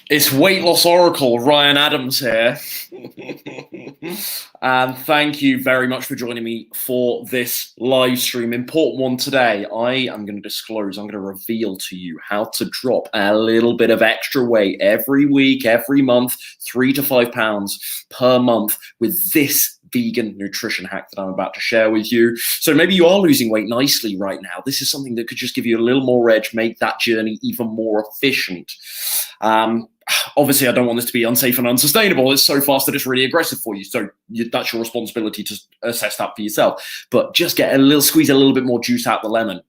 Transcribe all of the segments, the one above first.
It's Weight Loss Oracle, Ryan Adams here. And thank you very much for joining me for this live stream. Important one today. I am going to disclose, I'm going to reveal to you how to drop a little bit of extra weight every week, every month, 3 to 5 pounds per month with this vegan nutrition hack that I'm about to share with you. So maybe you are losing weight nicely right now. This is something that could just give you a little more edge, make that journey even more efficient. Obviously, I don't want this to be unsafe and unsustainable. It's so fast that it's really aggressive for you. So that's your responsibility to assess that for yourself. But just squeeze a little bit more juice out the lemon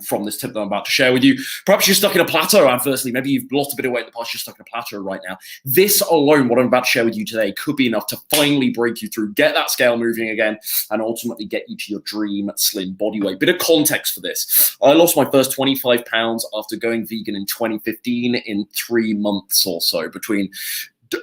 from this tip that I'm about to share with you. Perhaps you're stuck in a plateau, adversely. Maybe you've lost a bit of weight in the past, you're stuck in a plateau right now. This alone, what I'm about to share with you today, could be enough to finally break you through, get that scale moving again, and ultimately get you to your dream slim body weight. Bit of context for this. I lost my first 25 pounds after going vegan in 2015 in 3 months or so, between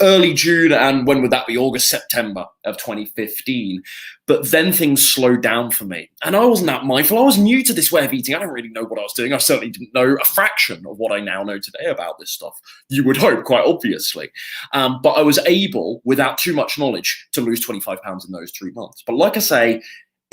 early June and when would that be? August, September of 2015. But then things slowed down for me. And I wasn't that mindful. I was new to this way of eating. I didn't really know what I was doing. I certainly didn't know a fraction of what I now know today about this stuff. You would hope, quite obviously. But I was able, without too much knowledge, to lose 25 pounds in those 3 months. But like I say,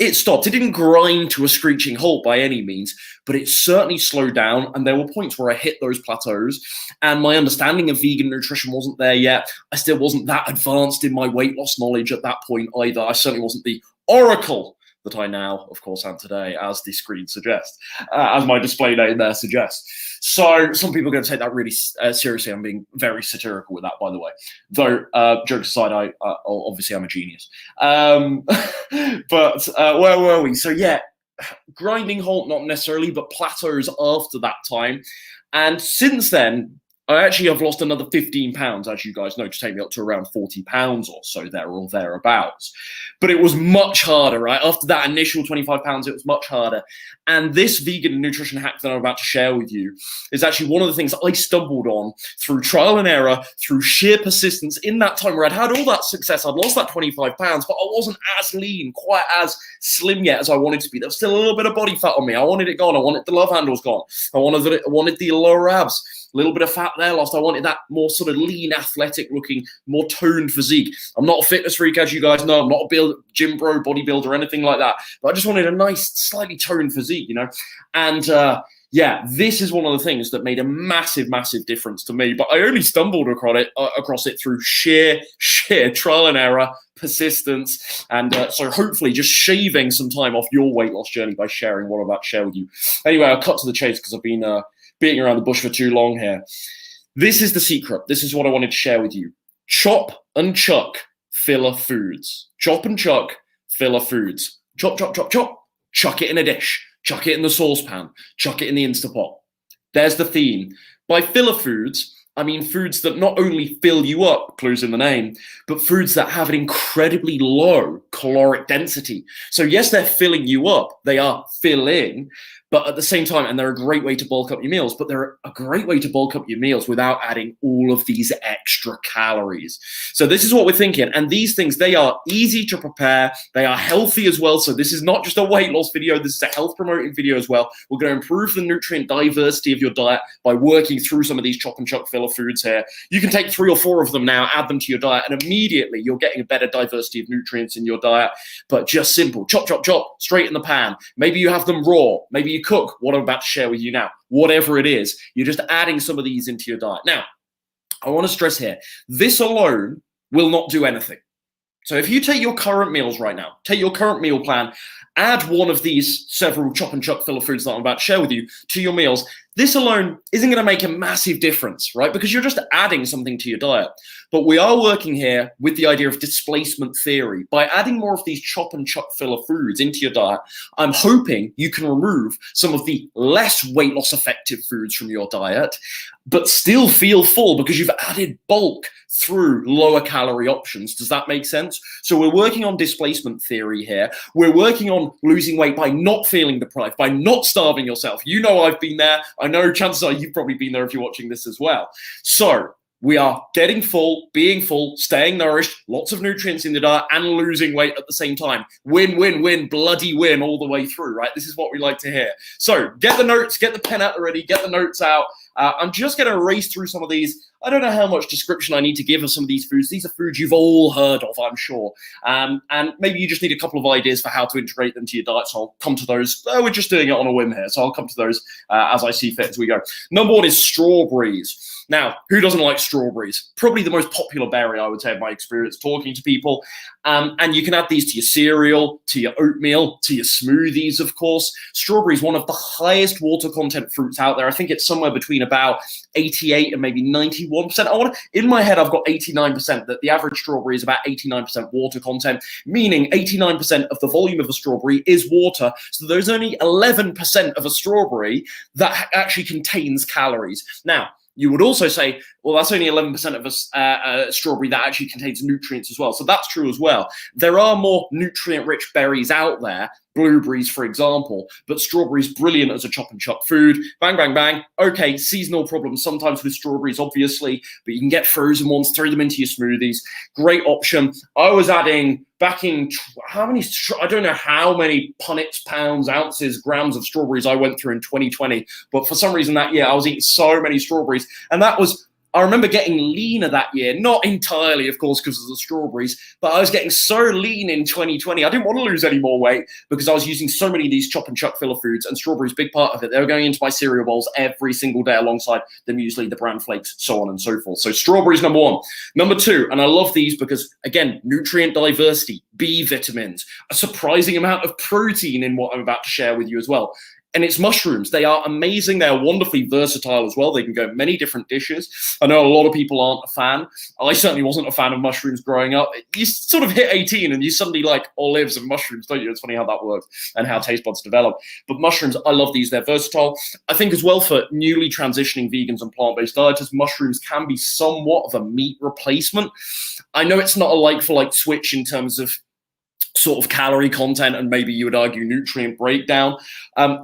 it stopped. It didn't grind to a screeching halt by any means, but it certainly slowed down. And there were points where I hit those plateaus and my understanding of vegan nutrition wasn't there yet. I still wasn't that advanced in my weight loss knowledge at that point either. I certainly wasn't the oracle that I now, of course, am today, as the screen suggests, as my display name there suggests. So some people are going to take that really seriously. I'm being very satirical with that, by the way. Though, jokes aside, I obviously I'm a genius. But where were we? So yeah, grinding halt, not necessarily, but plateaus after that time. And since then, I actually have lost another 15 pounds, as you guys know, to take me up to around 40 pounds or so there or thereabouts. But it was much harder, right? After that initial 25 pounds, it was much harder. And this vegan nutrition hack that I'm about to share with you is actually one of the things I stumbled on through trial and error, through sheer persistence in that time where I'd had all that success. I'd lost that 25 pounds, but I wasn't as lean, quite as slim yet as I wanted to be. There was still a little bit of body fat on me. I wanted it gone. I wanted the love handles gone. I wanted the lower abs. A little bit of fat there lost. I wanted that more sort of lean, athletic looking, more toned physique. I'm not a fitness freak, as you guys know. I'm not a gym bro, bodybuilder, or anything like that. But I just wanted a nice, slightly toned physique, you know? And yeah, this is one of the things that made a massive, massive difference to me. But I only stumbled across it through sheer trial and error, persistence, and so hopefully just shaving some time off your weight loss journey by sharing what I'm about to share with you. Anyway, I'll cut to the chase because I've been beating around the bush for too long here. This is the secret. This is what I wanted to share with you. Chop and chuck filler foods. Chop and chuck filler foods. Chop, chop, chop, chop. Chuck it in a dish. Chuck it in the saucepan. Chuck it in the Instapot. There's the theme. By filler foods, I mean foods that not only fill you up, clues in the name, but foods that have an incredibly low caloric density. So yes, they're filling you up. They are filling. But at the same time, and they're a great way to bulk up your meals, but they're a great way to bulk up your meals without adding all of these extra calories. So this is what we're thinking. And these things, they are easy to prepare. They are healthy as well. So this is not just a weight loss video. This is a health promoting video as well. We're going to improve the nutrient diversity of your diet by working through some of these chop and chuck filler foods here. You can take 3 or 4 of them now, add them to your diet, and immediately you're getting a better diversity of nutrients in your diet. But just simple, chop, chop, chop, straight in the pan. Maybe you have them raw. Maybe you cook what I'm about to share with you now. Whatever it is, you're just adding some of these into your diet. Now, I want to stress here, this alone will not do anything. So if you take your current meals right now, take your current meal plan, add one of these several chop and chuck filler foods that I'm about to share with you to your meals, this alone isn't going to make a massive difference, right? Because you're just adding something to your diet. But we are working here with the idea of displacement theory. By adding more of these chop and chuck filler foods into your diet, I'm hoping you can remove some of the less weight loss effective foods from your diet, but still feel full because you've added bulk through lower calorie options. Does that make sense? So we're working on displacement theory here. We're working on losing weight by not feeling deprived, by not starving yourself. You know I've been there. I know chances are you've probably been there if you're watching this as well. So We are getting full, being full, staying nourished, lots of nutrients in the diet, and losing weight at the same time. Win, win, win, bloody win all the way through, right? This is what we like to hear. So get the notes, get the pen out already, get the notes out. I'm just going to race through some of these. I don't know how much description I need to give of some of these foods. These are foods you've all heard of, I'm sure. And maybe you just need a couple of ideas for how to integrate them to your diet. So I'll come to those. We're just doing it on a whim here. So I'll come to those as I see fit as we go. Number one is strawberries. Now, who doesn't like strawberries? Probably the most popular berry, I would say, in my experience talking to people. And you can add these to your cereal, to your oatmeal, to your smoothies, of course. Strawberry is one of the highest water content fruits out there. I think it's somewhere between about 88 and maybe 91%. In my head, I've got 89%, that the average strawberry is about 89% water content, meaning 89% of the volume of a strawberry is water. So there's only 11% of a strawberry that actually contains calories. Now, you would also say, well, that's only 11% of a strawberry that actually contains nutrients as well. So that's true as well. There are more nutrient-rich berries out there, blueberries, for example, but strawberries brilliant as a chop and chuck food. Bang, bang, bang. Okay, seasonal problems sometimes with strawberries, obviously, but you can get frozen ones, throw them into your smoothies. Great option. I was adding back in I don't know how many punnets, pounds, ounces, grams of strawberries I went through in 2020, but for some reason that year I was eating so many strawberries, and I remember getting leaner that year, not entirely, of course, because of the strawberries, but I was getting so lean in 2020. I didn't want to lose any more weight because I was using so many of these chop and chuck filler foods, and strawberries, big part of it. They were going into my cereal bowls every single day alongside the muesli, the bran flakes, so on and so forth. So strawberries, number one. Number two, and I love these because, again, nutrient diversity, B vitamins, a surprising amount of protein in what I'm about to share with you as well. And it's mushrooms. They are amazing. They are wonderfully versatile as well. They can go in many different dishes. I know a lot of people aren't a fan. I certainly wasn't a fan of mushrooms growing up. You sort of hit 18 and you suddenly like olives and mushrooms, don't you? It's funny how that works and how taste buds develop. But mushrooms, I love these. They're versatile. I think as well for newly transitioning vegans and plant-based dieters, mushrooms can be somewhat of a meat replacement. I know it's not a like-for-like switch in terms of sort of calorie content and maybe you would argue nutrient breakdown.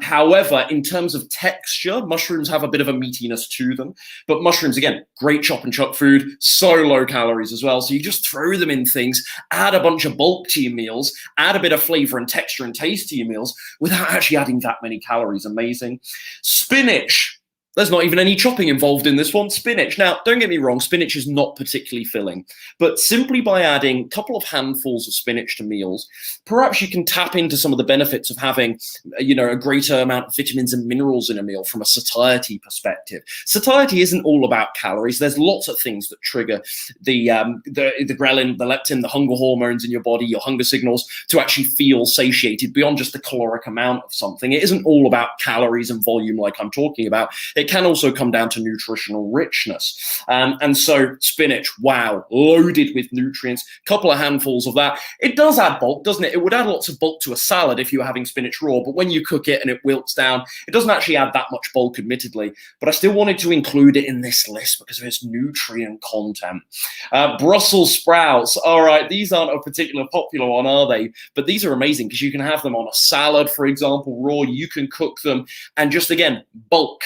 However, in terms of texture, mushrooms have a bit of a meatiness to them. But mushrooms, again, great chop and chuck food, so low calories as well. So you just throw them in things, add a bunch of bulk to your meals, add a bit of flavor and texture and taste to your meals without actually adding that many calories. Amazing. Spinach. There's not even any chopping involved in this one. Spinach. Now, don't get me wrong, spinach is not particularly filling, but simply by adding a couple of handfuls of spinach to meals, perhaps you can tap into some of the benefits of having, a greater amount of vitamins and minerals in a meal from a satiety perspective. Satiety isn't all about calories. There's lots of things that trigger the ghrelin, the leptin, the hunger hormones in your body, your hunger signals to actually feel satiated beyond just the caloric amount of something. It isn't all about calories and volume like I'm talking about. It can also come down to nutritional richness. And so spinach, wow, loaded with nutrients, couple of handfuls of that. It does add bulk, doesn't it? It would add lots of bulk to a salad if you were having spinach raw, but when you cook it and it wilts down, it doesn't actually add that much bulk, admittedly. But I still wanted to include it in this list because of its nutrient content. Brussels sprouts. All right, these aren't a particular popular one, are they? But these are amazing because you can have them on a salad, for example, raw. You can cook them and just, again, bulk.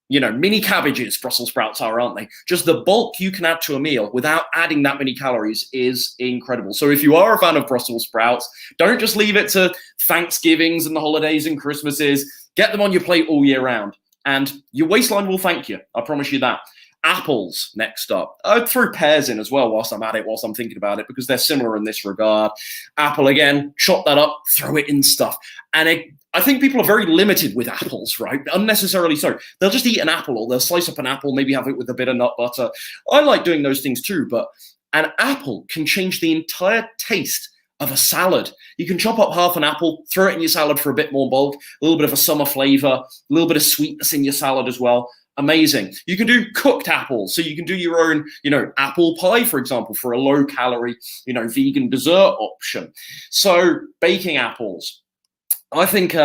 Mini cabbages, Brussels sprouts are, aren't they? Just the bulk you can add to a meal without adding that many calories is incredible. So if you are a fan of Brussels sprouts, don't just leave it to Thanksgivings and the holidays and Christmases. Get them on your plate all year round. And your waistline will thank you. I promise you that. Apples, next up. I'd throw pears in as well whilst I'm at it, whilst I'm thinking about it, because they're similar in this regard. Apple, again, chop that up, throw it in stuff. And I think people are very limited with apples, right? Unnecessarily so. They'll just eat an apple or they'll slice up an apple, maybe have it with a bit of nut butter. I like doing those things too, but an apple can change the entire taste of a salad. You can chop up half an apple, throw it in your salad for a bit more bulk, a little bit of a summer flavor, a little bit of sweetness in your salad as well. Amazing. You can do cooked apples. So you can do your own, apple pie, for example, for a low calorie, vegan dessert option. So baking apples. I think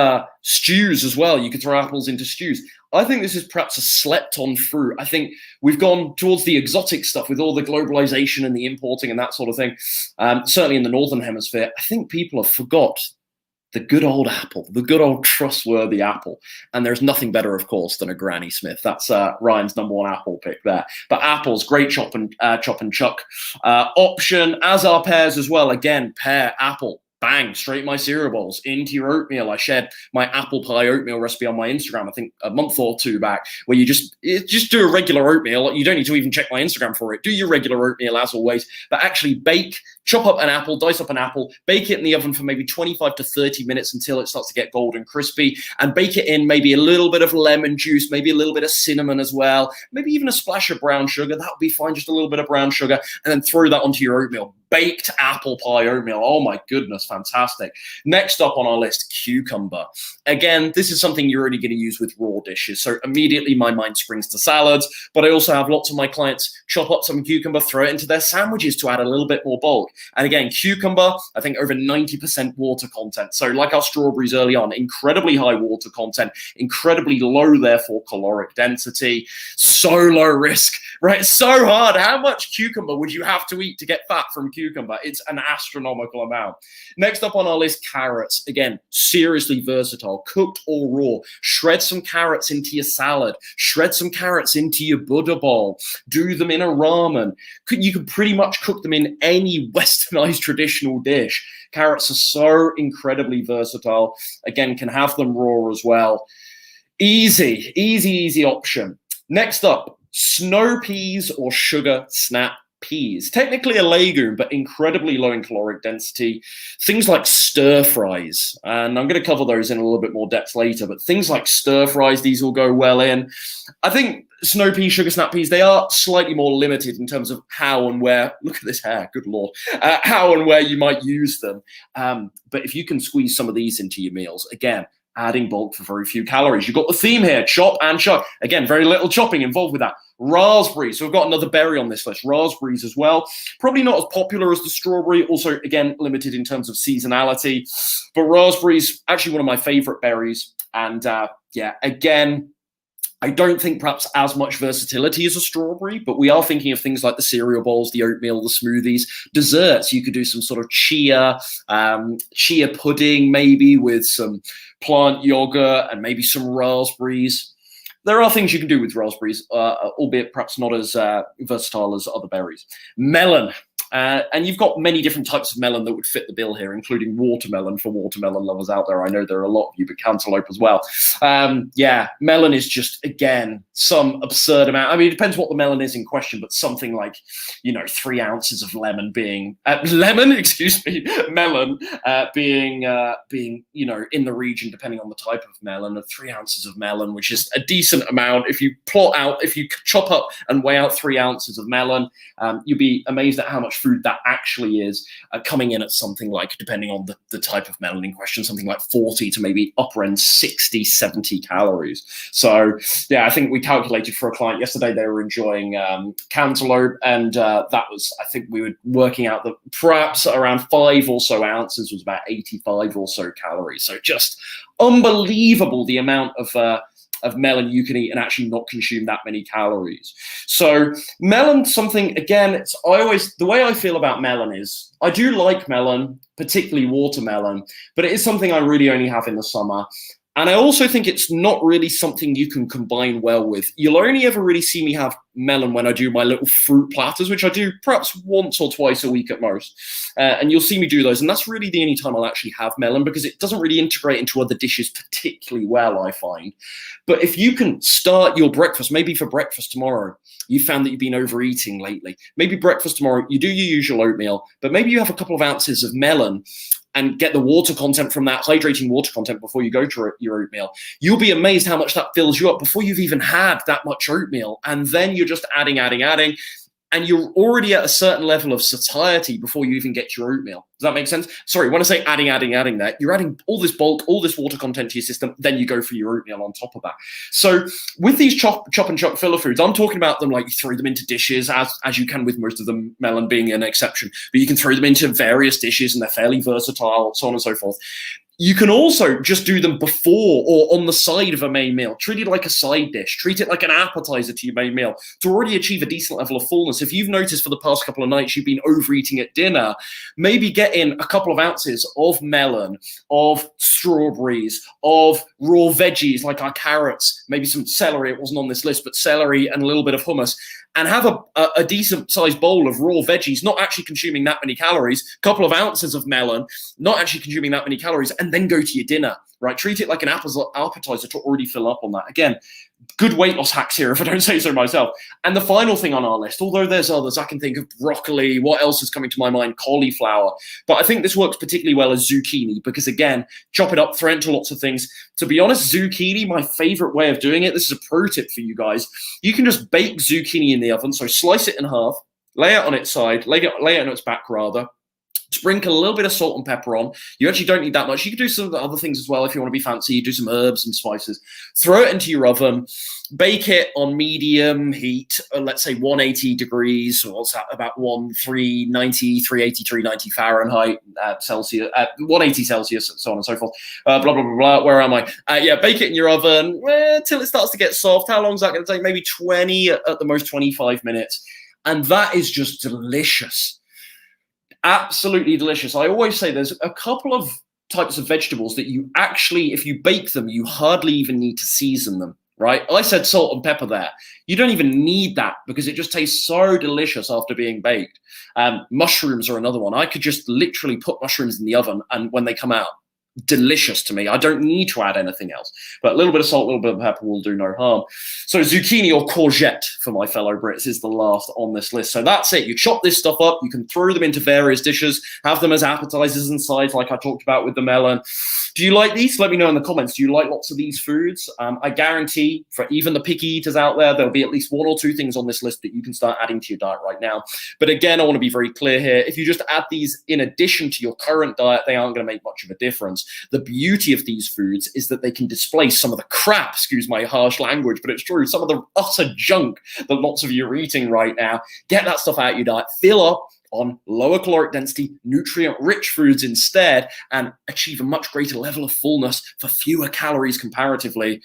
stews as well. You could throw apples into stews. I think this is perhaps a slept-on fruit. I think we've gone towards the exotic stuff with all the globalization and the importing and that sort of thing. Certainly in the Northern Hemisphere, I think people have forgot the good old apple, the good old trustworthy apple. And there's nothing better, of course, than a Granny Smith. That's Ryan's #1 apple pick there. But apples, great chop and chuck option, as are pears as well. Again, pear, apple. Bang, straight my cereal bowls into your oatmeal. I shared my apple pie oatmeal recipe on my Instagram, I think a month or two back, where you just do a regular oatmeal. You don't need to even check my Instagram for it. Do your regular oatmeal as always, but actually chop up an apple, dice up an apple, bake it in the oven for maybe 25 to 30 minutes until it starts to get golden crispy, and bake it in maybe a little bit of lemon juice, maybe a little bit of cinnamon as well, maybe even a splash of brown sugar. That would be fine, just a little bit of brown sugar, and then throw that onto your oatmeal. Baked apple pie oatmeal. Oh my goodness, fantastic. Next up on our list, cucumber. Again, this is something you're only going to use with raw dishes. So immediately my mind springs to salads, but I also have lots of my clients chop up some cucumber, throw it into their sandwiches to add a little bit more bulk. And again, cucumber, I think over 90% water content. So like our strawberries early on, incredibly high water content, incredibly low, therefore, caloric density, so low risk, right? So hard. How much cucumber would you have to eat to get fat from cucumber? It's an astronomical amount. Next up on our list, carrots. Again, seriously versatile, cooked or raw. Shred some carrots into your salad. Shred some carrots into your Buddha bowl. Do them in a ramen. You can pretty much cook them in any westernized traditional dish. Carrots are so incredibly versatile. Again, can have them raw as well. Easy option. Next up, snow peas or sugar snap peas. Technically a legume, but incredibly low in caloric density. Things like stir fries, and I'm going to cover those in a little bit more depth later, but things like stir fries, these will go well in. I think snow peas, sugar snap peas, they are slightly more limited in terms of how and where, look at this hair, good Lord, how and where you might use them. But if you can squeeze some of these into your meals, again, adding bulk for very few calories. You've got the theme here, chop and chuck. Again, very little chopping involved with that. Raspberries. So we've got another berry on this list. Raspberries as well. Probably not as popular as the strawberry. Also, again, limited in terms of seasonality. But raspberries, actually one of my favorite berries. And yeah, again, I don't think perhaps as much versatility as a strawberry, but we are thinking of things like the cereal bowls, the oatmeal, the smoothies, desserts. You could do some sort of chia pudding, maybe with some plant yogurt and maybe some raspberries. There are things you can do with raspberries, albeit perhaps not as versatile as other berries. Melon. And you've got many different types of melon that would fit the bill here, including watermelon for watermelon lovers out there. I know there are a lot of you, but cantaloupe as well. Yeah, melon is just, again, some absurd amount. I mean, it depends what the melon is in question, but something like, 3 ounces of lemon being, melon being, in the region, depending on the type of melon, of 3 ounces of melon, which is a decent amount. If you chop up and weigh out 3 ounces of melon, you'll be amazed at how much food that actually is, coming in at something like, depending on the type of melon in question, something like 40 to maybe upper end 60, 70 calories. So yeah, I think we calculated for a client yesterday, they were enjoying cantaloupe, and that was, I think we were working out that perhaps around 5 or so ounces was about 85 or so calories. So just unbelievable the amount of melon you can eat and actually not consume that many calories. So melon, something, again, the way I feel about melon is, I do like melon, particularly watermelon, but it is something I really only have in the summer. And I also think it's not really something you can combine well with. You'll only ever really see me have melon when I do my little fruit platters, which I do perhaps once or twice a week at most. And you'll see me do those. And that's really the only time I'll actually have melon, because it doesn't really integrate into other dishes particularly well, I find. But if you can start your breakfast, maybe for breakfast tomorrow, you found that you've been overeating lately. Maybe breakfast tomorrow, you do your usual oatmeal, but maybe you have a couple of ounces of melon and get the water content from that, hydrating water content before you go to your oatmeal. You'll be amazed how much that fills you up before you've even had that much oatmeal. And then you're just adding. And you're already at a certain level of satiety before you even get your oatmeal. Does that make sense? Sorry, when I say adding that, you're adding all this bulk, all this water content to your system, then you go for your oatmeal on top of that. So with these chop and chuck filler foods, I'm talking about them like you throw them into dishes, as you can with most of them, melon being an exception. But you can throw them into various dishes and they're fairly versatile, so on and so forth. You can also just do them before or on the side of a main meal. Treat it like a side dish. Treat it like an appetizer to your main meal to already achieve a decent level of fullness. If you've noticed for the past couple of nights you've been overeating at dinner, maybe get in a couple of ounces of melon, of strawberries, of raw veggies like our carrots, maybe some celery. It wasn't on this list, but celery and a little bit of hummus. And have a decent sized bowl of raw veggies, not actually consuming that many calories, a couple of ounces of melon, not actually consuming that many calories, and then go to your dinner, right? Treat it like an appetizer to already fill up on that. Again, good weight loss hacks here, if I don't say so myself. And the final thing on our list, although there's others, I can think of broccoli. What else is coming to my mind? Cauliflower. But I think this works particularly well as zucchini because, again, chop it up, throw it into lots of things. To be honest, zucchini, my favorite way of doing it, this is a pro tip for you guys. You can just bake zucchini in the oven. So slice it in half, lay it on its side, lay it on its back rather. Sprinkle a little bit of salt and pepper on. You actually don't need that much. You can do some of the other things as well if you want to be fancy. You do some herbs and spices. Throw it into your oven. Bake it on medium heat, let's say 180 degrees, or what's that, about 390, 380, 390 Fahrenheit, Celsius, 180 Celsius, so on and so forth. Blah, blah, blah, blah. Where am I? Yeah, bake it in your oven till it starts to get soft. How long is that going to take? Maybe 20, at the most 25 minutes. And that is just delicious. Absolutely delicious. I always say there's a couple of types of vegetables that you actually, if you bake them, you hardly even need to season them, right? I said salt and pepper there. You don't even need that because it just tastes so delicious after being baked. Mushrooms are another one. I could just literally put mushrooms in the oven and when they come out, delicious to me. I don't need to add anything else, but a little bit of salt, a little bit of pepper will do no harm. So zucchini or courgette for my fellow Brits is the last on this list. So that's it. You chop this stuff up. You can throw them into various dishes, have them as appetizers and sides like I talked about with the melon. Do you like these? Let me know in the comments. Do you like lots of these foods? I guarantee for even the picky eaters out there, there'll be at least one or two things on this list that you can start adding to your diet right now. But again, I want to be very clear here. If you just add these in addition to your current diet, they aren't going to make much of a difference. The beauty of these foods is that they can displace some of the crap, excuse my harsh language, but it's true, some of the utter junk that lots of you are eating right now. Get that stuff out of your diet, fill up on lower caloric density, nutrient-rich foods instead, and achieve a much greater level of fullness for fewer calories comparatively.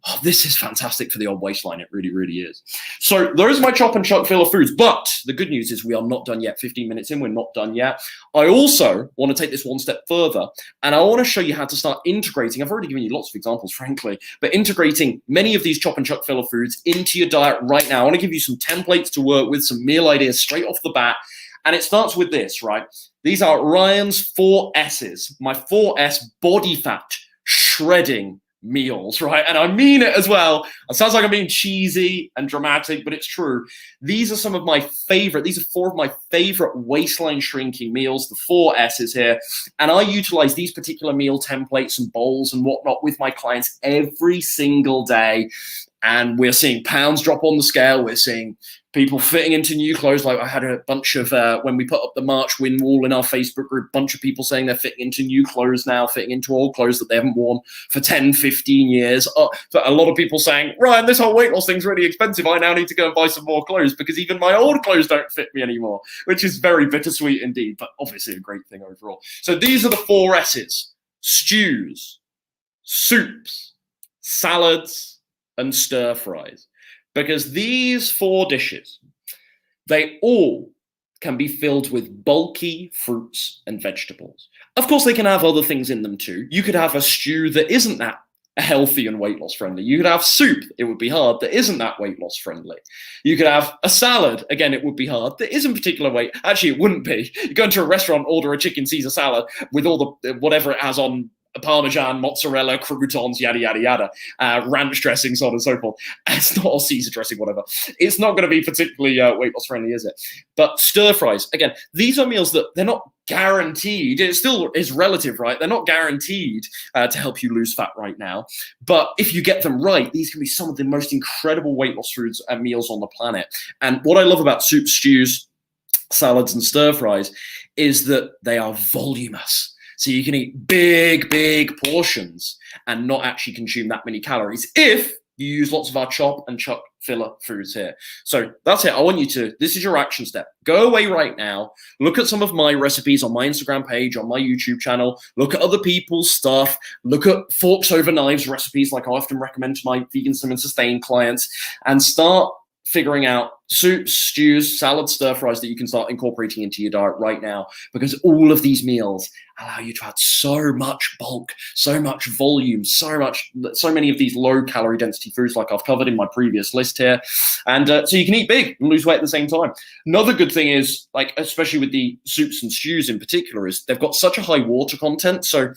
Oh, this is fantastic for the old waistline. It really, really is. So those are my chop and chuck filler foods. But the good news is we are not done yet. 15 minutes in, we're not done yet. I also want to take this one step further, and I want to show you how to start integrating. I've already given you lots of examples, frankly, but integrating many of these chop and chuck filler foods into your diet right now. I want to give you some templates to work with, some meal ideas straight off the bat. And it starts with this, right? These are Ryan's 4 S's, my 4S body fat shredding meals, right? And I mean it as well. It sounds like I'm being cheesy and dramatic, but it's true. These are some of my favorite, these are 4 of my favorite waistline shrinking meals, the 4 S's here. And I utilize these particular meal templates and bowls and whatnot with my clients every single day. And we're seeing pounds drop on the scale. We're seeing people fitting into new clothes. Like I had a bunch of, when we put up the March win wall in our Facebook group, a bunch of people saying they're fitting into new clothes now, fitting into old clothes that they haven't worn for 10, 15 years. But a lot of people saying, Ryan, this whole weight loss thing's really expensive. I now need to go and buy some more clothes because even my old clothes don't fit me anymore, which is very bittersweet indeed, but obviously a great thing overall. So these are the 4 S's: stews, soups, salads, and stir fries, because these 4 dishes, they all can be filled with bulky fruits and vegetables. Of course, they can have other things in them too. You could have a stew that isn't that healthy and weight loss friendly. You could have soup, it would be hard, that isn't that weight loss friendly. You could have a salad, again, it would be hard, that isn't particular weight. Actually, it wouldn't be. You go into a restaurant, order a chicken Caesar salad with all the whatever it has on, Parmesan, mozzarella, croutons, yada, yada, yada, ranch dressing, so on and so forth. It's not all Caesar dressing, whatever. It's not going to be particularly weight loss friendly, is it? But stir fries, again, these are meals that they're not guaranteed. It still is relative, right? They're not guaranteed to help you lose fat right now. But if you get them right, these can be some of the most incredible weight loss foods and meals on the planet. And what I love about soups, stews, salads, and stir fries is that they are voluminous. So you can eat big, big portions and not actually consume that many calories if You use lots of our chop and chuck filler foods here. So that's it. I want you to, this is your action step. Go away right now. Look at some of my recipes on my Instagram page, on my YouTube channel. Look at other people's stuff. Look at forks over knives recipes like I often recommend to my Vegan Slim and Sustain clients, and start figuring out soups, stews, salads, stir fries that you can start incorporating into your diet right now, because all of these meals allow you to add so much bulk, so much volume, so many of these low calorie density foods like I've covered in my previous list here. And so you can eat big and lose weight at the same time. Another good thing is, like, especially with the soups and stews in particular, is they've got such a high water content. So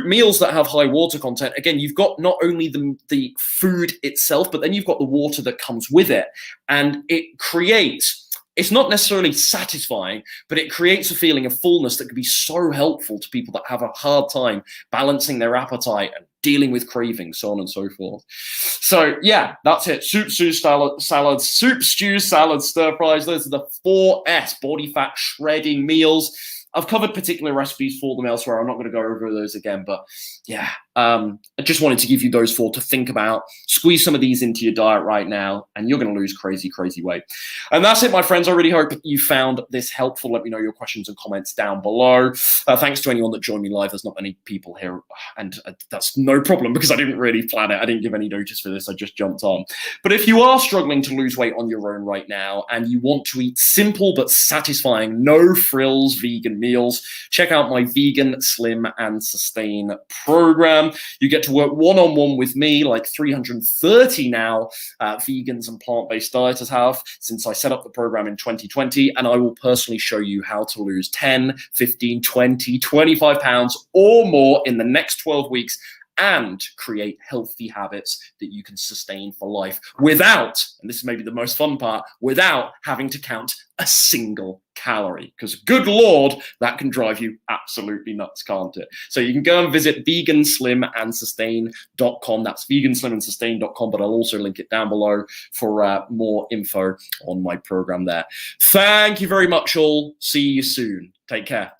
meals that have high water content, again, you've got not only the food itself, but then you've got the water that comes with it. And it creates, it's not necessarily satisfying, but it creates a feeling of fullness that can be so helpful to people that have a hard time balancing their appetite and dealing with cravings, so on and so forth. So yeah, that's it. Soup, stews, salads, soup, stews, salads, stir fries. Those are the 4S body fat shredding meals. I've covered particular recipes for them elsewhere. I'm not going to go over those again, but yeah, I just wanted to give you those 4 to think about. Squeeze some of these into your diet right now, and you're going to lose crazy, crazy weight. And that's it, my friends. I really hope you found this helpful. Let me know your questions and comments down below. Thanks to anyone that joined me live. There's not many people here, and that's no problem because I didn't really plan it. I didn't give any notice for this. I just jumped on. But if you are struggling to lose weight on your own right now, and you want to eat simple but satisfying, no frills vegan meals, check out my Vegan Slim and Sustain program. You get to work one-on-one with me, like 330 now vegans and plant-based dieters have since I set up the program in 2020, and I will personally show you how to lose 10, 15, 20, 25 pounds or more in the next 12 weeks and create healthy habits that you can sustain for life without, and this is maybe the most fun part, without having to count a single calorie. Because good Lord, that can drive you absolutely nuts, can't it? So you can go and visit veganslimandsustain.com. That's veganslimandsustain.com, but I'll also link it down below for more info on my program there. Thank you very much all. See you soon. Take care.